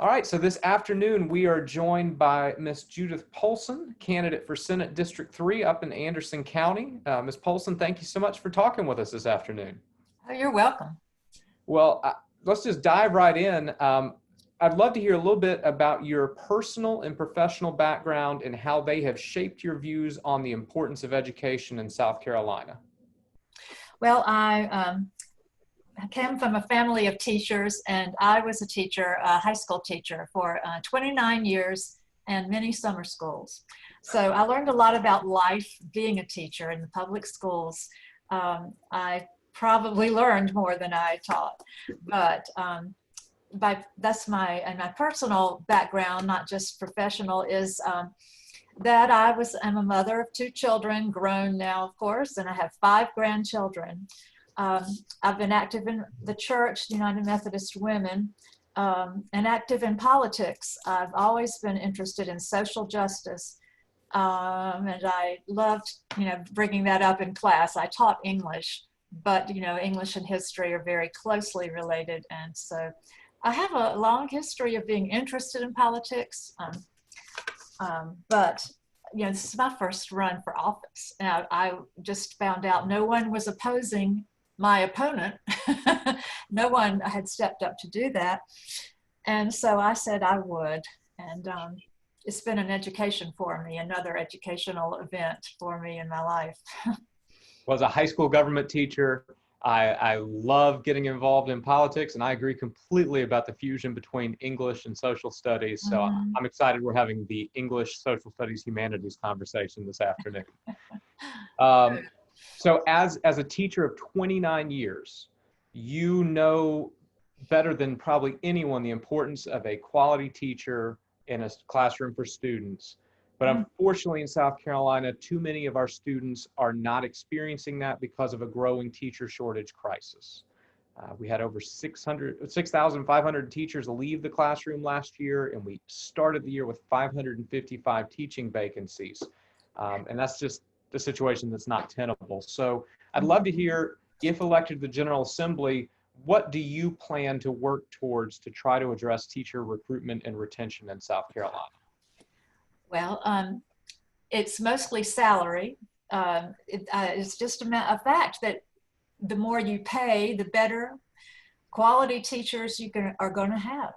All right, so this afternoon we are joined by Miss Judith Polson, candidate for Senate District 3 up in Anderson County. Ms. Polson, thank you so much for talking with us this afternoon. Oh, you're welcome. Well, let's just dive right in. I'd love to hear a little bit about your personal and professional background and how they have shaped your views on the importance of education in South Carolina. Well, I came from a family of teachers, and I was a teacher, a high school teacher for 29 years and many summer schools. So I learned a lot about life being a teacher in the public schools. I probably learned more than I taught, but that's my personal background, not just professional, is that I'm a mother of 2 children, grown now, of course, and I have 5 grandchildren. I've been active in the church, United Methodist Women, and active in politics. I've always been interested in social justice, and I loved, bringing that up in class. I taught English, but, English and history are very closely related, and so I have a long history of being interested in politics, but this is my first run for office. And I just found out no one was opposing my opponent. No one had stepped up to do that. And so I said I would. And it's been an education for me, another educational event for me in my life. Well, as a high school government teacher, I love getting involved in politics, and I agree completely about the fusion between English and social studies. So I'm excited we're having the English, social studies, humanities conversation this afternoon. So as a teacher of 29 years, you know better than probably anyone the importance of a quality teacher in a classroom for students. But unfortunately in South Carolina, too many of our students are not experiencing that because of a growing teacher shortage crisis. We had over 6,500 teachers leave the classroom last year, and we started the year with 555 teaching vacancies. And that's just the situation that's not tenable. So I'd love to hear, if elected to the General Assembly, what do you plan to work towards to try to address teacher recruitment and retention in South Carolina? Well, it's mostly salary. It's just a fact that the more you pay, the better quality teachers are going to have.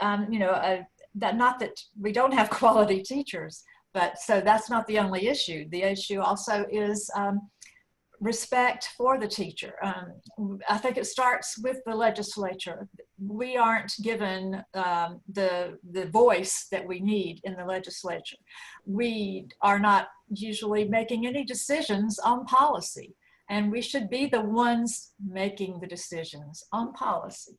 Not that we don't have quality teachers, but so that's not the only issue. The issue also is respect for the teacher. I think it starts with the legislature. We aren't given the voice that we need in the legislature. We are not usually making any decisions on policy, and we should be the ones making the decisions on policy.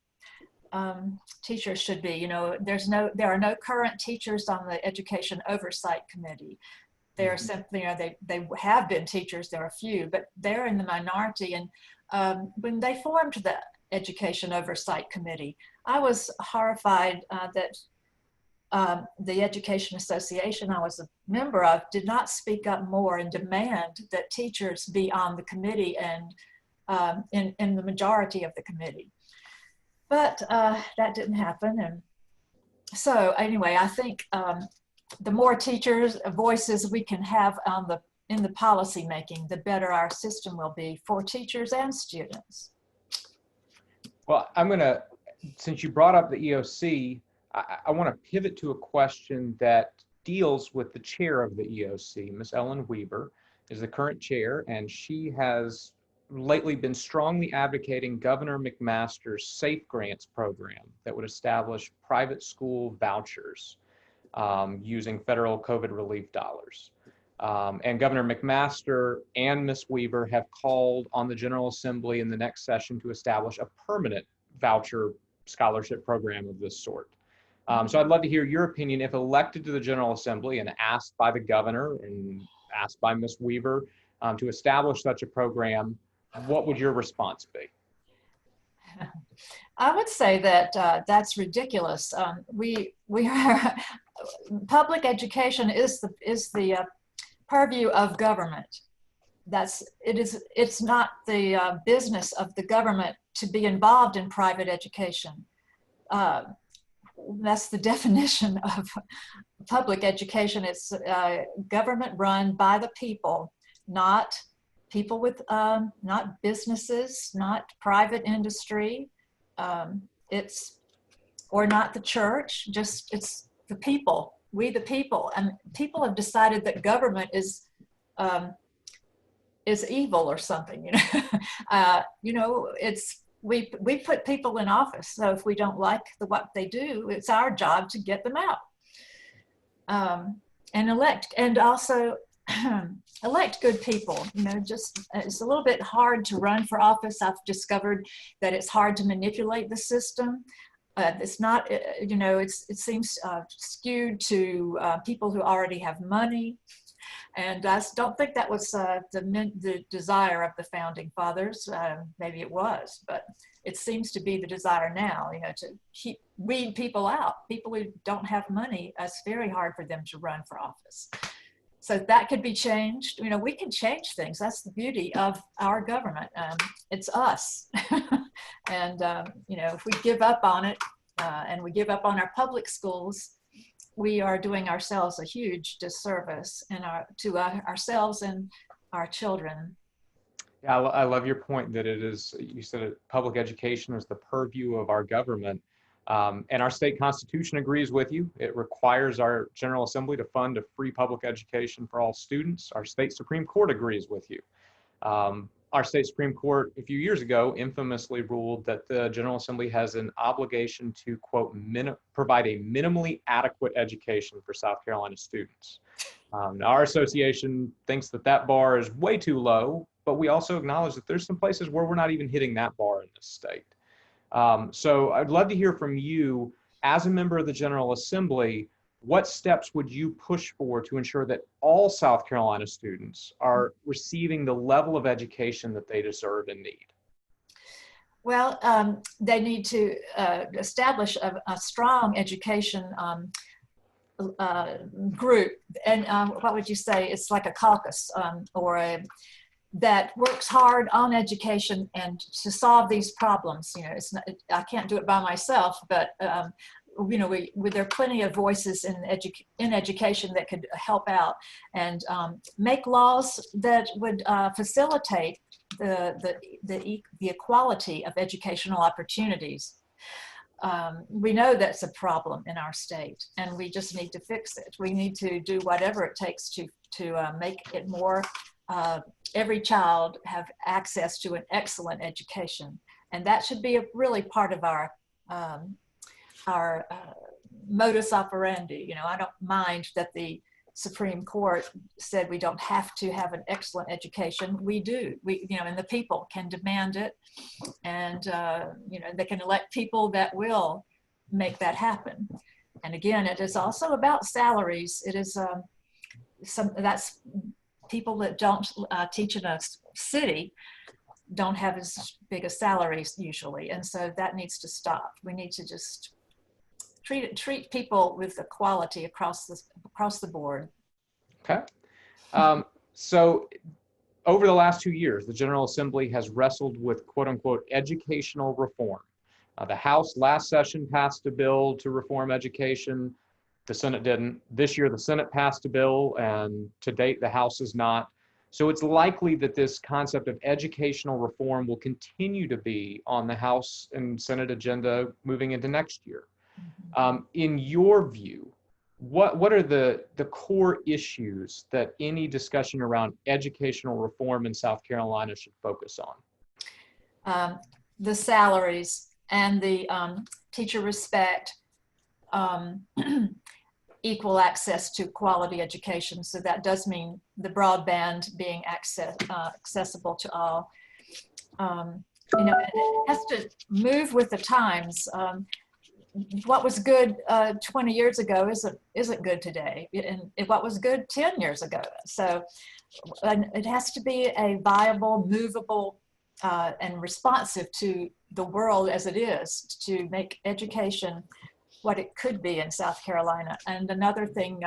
Teachers should be, there are no current teachers on the Education Oversight Committee. They're simply, they have been teachers, there are a few, but they're in the minority. And when they formed the Education Oversight Committee, I was horrified that the Education Association I was a member of did not speak up more and demand that teachers be on the committee and in the majority of the committee. But that didn't happen. And so anyway, I think the more teachers' voices we can have in the policy making, the better our system will be for teachers and students. Well, since you brought up the EOC, I want to pivot to a question that deals with the chair of the EOC. Ms. Ellen Weaver is the current chair, and she has lately been strongly advocating Governor McMaster's Safe Grants program that would establish private school vouchers using federal COVID relief dollars. And Governor McMaster and Ms. Weaver have called on the General Assembly in the next session to establish a permanent voucher scholarship program of this sort. So I'd love to hear your opinion, if elected to the General Assembly and asked by the governor and asked by Ms. Weaver to establish such a program, what would your response be? I would say that that's ridiculous. Public education is the purview of government. It's not the business of the government to be involved in private education. that's the definition of public education. It's government run by the people, not people with, not businesses, not private industry. Or not the church, just it's the people, we the people. And people have decided that government is evil or something, we put people in office. So if we don't like what they do, it's our job to get them out. And elect, and also elect good people. Just it's a little bit hard to run for office. I've discovered that it's hard to manipulate the system. It's not, it seems skewed to people who already have money. And I don't think that was the desire of the founding fathers. Maybe it was, but it seems to be the desire now, to weed people out. People who don't have money, it's very hard for them to run for office. So that could be changed. We can change things. That's the beauty of our government. It's us. And, if we give up on it and we give up on our public schools, we are doing ourselves a huge disservice to ourselves and our children. Yeah, I love your point that it is, you said public education is the purview of our government. And our state constitution agrees with you. It requires our General Assembly to fund a free public education for all students. Our state Supreme Court agrees with you. Our state Supreme Court a few years ago infamously ruled that the General Assembly has an obligation to, quote, provide a minimally adequate education for South Carolina students. Now our association thinks that bar is way too low, but we also acknowledge that there's some places where we're not even hitting that bar in this state. So I'd love to hear from you as a member of the General Assembly. What steps would you push for to ensure that all South Carolina students are receiving the level of education that they deserve and need? Well, they need to establish a strong education group. And what would you say? It's like a caucus that works hard on education and to solve these problems. It's not, I can't do it by myself, but there are plenty of voices in education that could help out and make laws that would facilitate the equality of educational opportunities. We know that's a problem in our state, and we just need to fix it. We need to do whatever it takes to make it more. Every child have access to an excellent education, and that should be really part of our modus operandi. I don't mind that the Supreme Court said we don't have to have an excellent education. We do. And the people can demand it, and they can elect people that will make that happen. And again, it is also about salaries. It is that's people that don't teach in a city don't have as big a salaries usually, and so that needs to stop. We need to just treat people with equality across the board. Okay. So over the last 2 years, the General Assembly has wrestled with quote unquote educational reform. The House last session passed a bill to reform education. The Senate didn't. This year, the Senate passed a bill, and to date, the House has not. So it's likely that this concept of educational reform will continue to be on the House and Senate agenda moving into next year. In your view, what are the core issues that any discussion around educational reform in South Carolina should focus on? The salaries and the teacher respect, equal access to quality education. So that does mean the broadband being accessible to all. It has to move with the times. What was good 20 years ago isn't good today, and what was good 10 years ago. So it has to be a viable, movable, and responsive to the world as it is, to make education what it could be in South Carolina. And another thing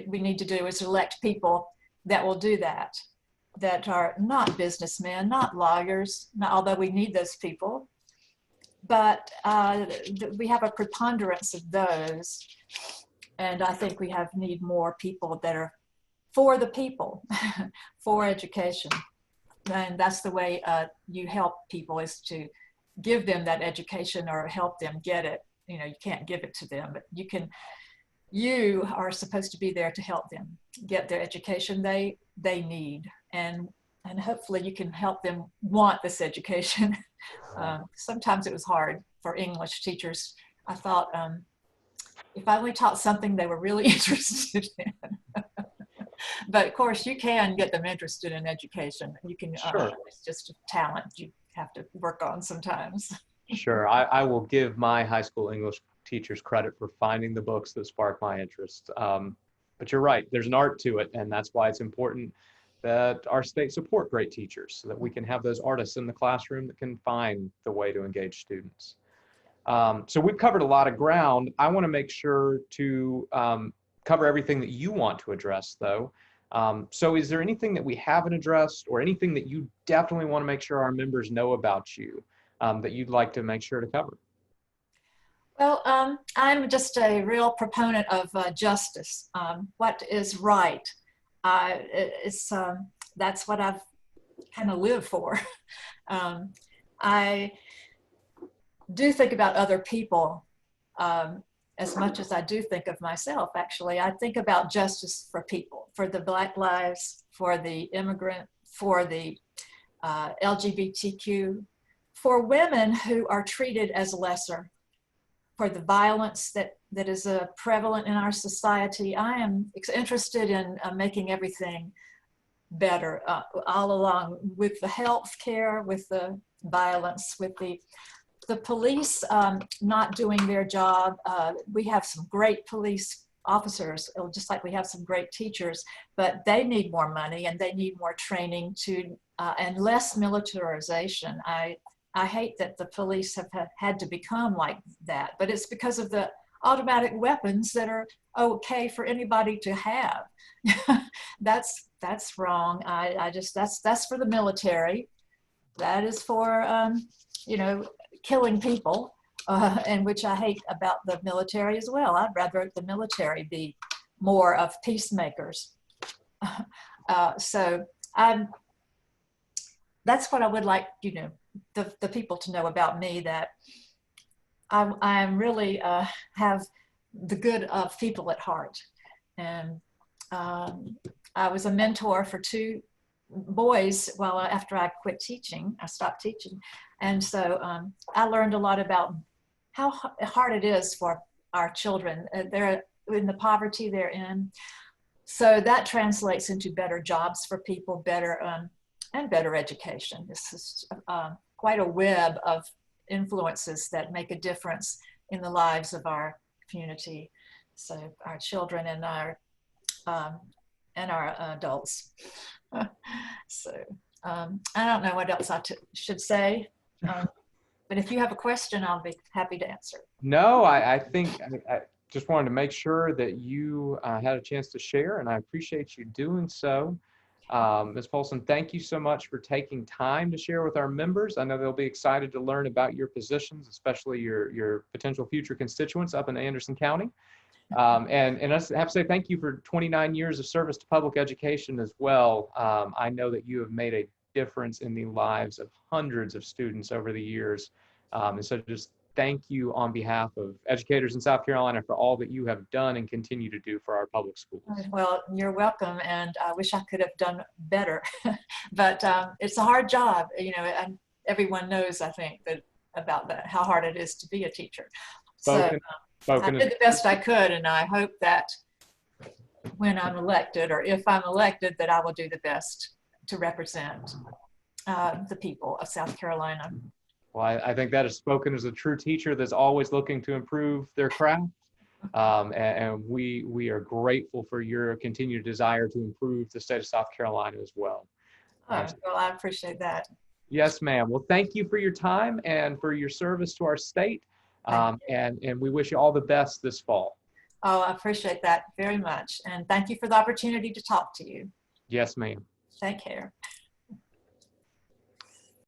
we need to do is elect people that will do that are not businessmen, not lawyers, although we need those people, but we have a preponderance of those. And I think we need more people that are for the people, for education. And that's the way you help people, is to give them that education or help them get it. You know, you can't give it to them, but you are supposed to be there to help them get their education they need. And hopefully you can help them want this education. Sometimes it was hard for English teachers. I thought, if I only taught something they were really interested in. But of course, you can get them interested in education. You can, Sure. it's just a talent you have to work on sometimes. Sure. I will give my high school English teachers credit for finding the books that spark my interest. But you're right, there's an art to it, and that's why it's important that our state support great teachers, so that we can have those artists in the classroom that can find the way to engage students. So we've covered a lot of ground. I want to make sure to cover everything that you want to address, though. So is there anything that we haven't addressed, or anything that you definitely want to make sure our members know about you, that you'd like to make sure to cover? Well, I'm just a real proponent of justice. What is right? That's what I've kind of lived for. I do think about other people as much as I do think of myself. Actually, I think about justice for people, for the Black lives, for the immigrant, for the LGBTQ, for women who are treated as lesser, for the violence that is prevalent in our society. I am interested in making everything better all along, with the health care, with the violence, with the police not doing their job. We have some great police officers, just like we have some great teachers, but they need more money and they need more training and less militarization. I hate that the police have had to become like that, but it's because of the automatic weapons that are okay for anybody to have. That's wrong. That's for the military. That is for killing people, and which I hate about the military as well. I'd rather the military be more of peacemakers. So that's what I would like, the people to know about me, that I really have the good of people at heart. And I was a mentor for 2 boys after I quit teaching. I stopped teaching. And so I learned a lot about how hard it is for our children. They're in the poverty they're in. So that translates into better jobs for people, and better education. This is quite a web of influences that make a difference in the lives of our community. So our children and our adults. So I don't know what else I should say, but if you have a question, I'll be happy to answer. No, I think I just wanted to make sure that you had a chance to share, and I appreciate you doing so. Ms. Polson, thank you so much for taking time to share with our members. I know they'll be excited to learn about your positions, especially your potential future constituents up in Anderson County. And I have to say thank you for 29 years of service to public education as well. I know that you have made a difference in the lives of hundreds of students over the years. And so just thank you on behalf of educators in South Carolina for all that you have done and continue to do for our public schools. Well, you're welcome, and I wish I could have done better, but it's a hard job, and everyone knows, I think, about that, how hard it is to be a teacher. I did the best I could, and I hope that when I'm elected, or if I'm elected, that I will do the best to represent the people of South Carolina. Well, I think that is spoken as a true teacher that's always looking to improve their craft. And we are grateful for your continued desire to improve the state of South Carolina as well. Well, I appreciate that. Yes, ma'am. Well, thank you for your time and for your service to our state. And we wish you all the best this fall. Oh, I appreciate that very much. And thank you for the opportunity to talk to you. Yes, ma'am. Take care.